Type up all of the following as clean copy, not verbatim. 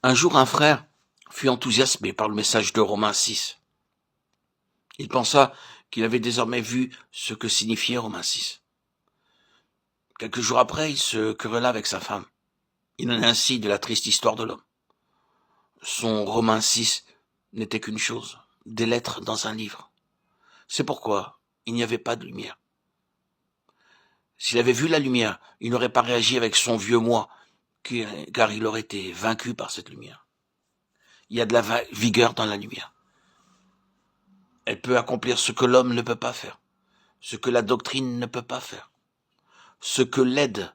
Un jour, un frère fut enthousiasmé par le message de Romains 6. Il pensa qu'il avait désormais vu ce que signifiait Romains 6. Quelques jours après, il se querella avec sa femme. Il en est ainsi de la triste histoire de l'homme. Son Romains 6 n'était qu'une chose, des lettres dans un livre. C'est pourquoi il n'y avait pas de lumière. S'il avait vu la lumière, il n'aurait pas réagi avec son vieux moi, car il aurait été vaincu par cette lumière. Il y a de la vigueur dans la lumière. Elle peut accomplir ce que l'homme ne peut pas faire, ce que la doctrine ne peut pas faire, ce que l'aide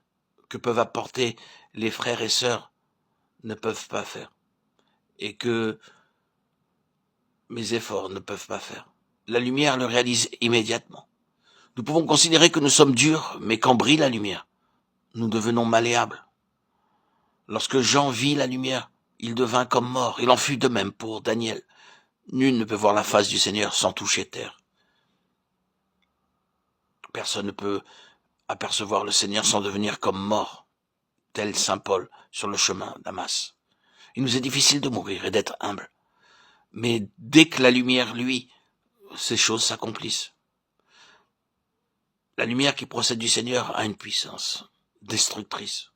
que peuvent apporter les frères et sœurs ne peuvent pas faire, et que mes efforts ne peuvent pas faire. La lumière le réalise immédiatement. Nous pouvons considérer que nous sommes durs, mais quand brille la lumière, nous devenons malléables. Lorsque Jean vit la lumière, il devint comme mort. Il en fut de même pour Daniel. Nul ne peut voir la face du Seigneur sans toucher terre. Personne ne peut apercevoir le Seigneur sans devenir comme mort, tel saint Paul sur le chemin d'Amas. Il nous est difficile de mourir et d'être humble. Mais dès que la lumière, lui, ces choses s'accomplissent. La lumière qui procède du Seigneur a une puissance destructrice.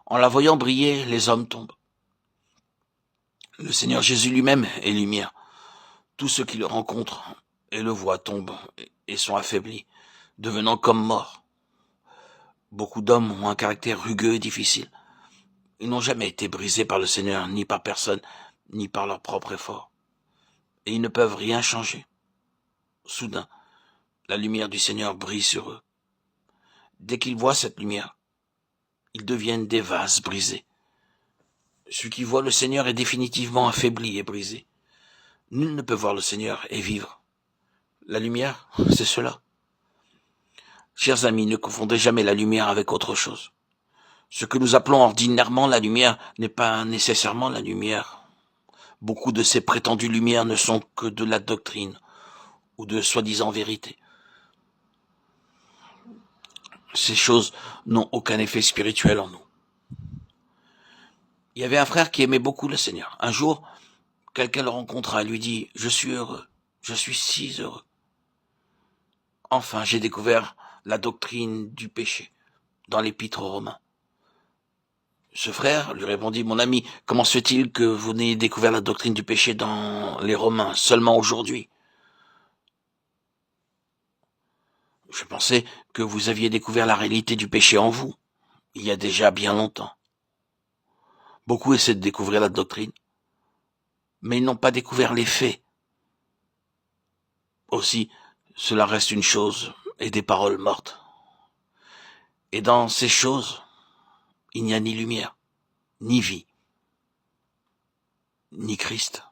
En la voyant briller, les hommes tombent. Le Seigneur Jésus lui-même est lumière. Tous ceux qui le rencontrent et le voient tombent et sont affaiblis, devenant comme morts. Beaucoup d'hommes ont un caractère rugueux et difficile. Ils n'ont jamais été brisés par le Seigneur, ni par personne, ni par leur propre effort. Et ils ne peuvent rien changer. Soudain, la lumière du Seigneur brille sur eux. Dès qu'ils voient cette lumière, ils deviennent des vases brisés. Celui qui voit le Seigneur est définitivement affaibli et brisé. Nul ne peut voir le Seigneur et vivre. La lumière, c'est cela. Chers amis, ne confondez jamais la lumière avec autre chose. Ce que nous appelons ordinairement la lumière n'est pas nécessairement la lumière. Beaucoup de ces prétendues lumières ne sont que de la doctrine ou de soi-disant vérité. Ces choses n'ont aucun effet spirituel en nous. Il y avait un frère qui aimait beaucoup le Seigneur. Un jour, quelqu'un le rencontra et lui dit « Je suis heureux, je suis si heureux. Enfin, j'ai découvert la doctrine du péché dans l'épître aux Romains. » Ce frère lui répondit « Mon ami, comment se fait-il que vous n'ayez découvert la doctrine du péché dans les Romains seulement aujourd'hui ? Je pensais que vous aviez découvert la réalité du péché en vous, il y a déjà bien longtemps. Beaucoup essaient de découvrir la doctrine, mais ils n'ont pas découvert les faits. Aussi, cela reste une chose et des paroles mortes. Et dans ces choses, il n'y a ni lumière, ni vie, ni Christ.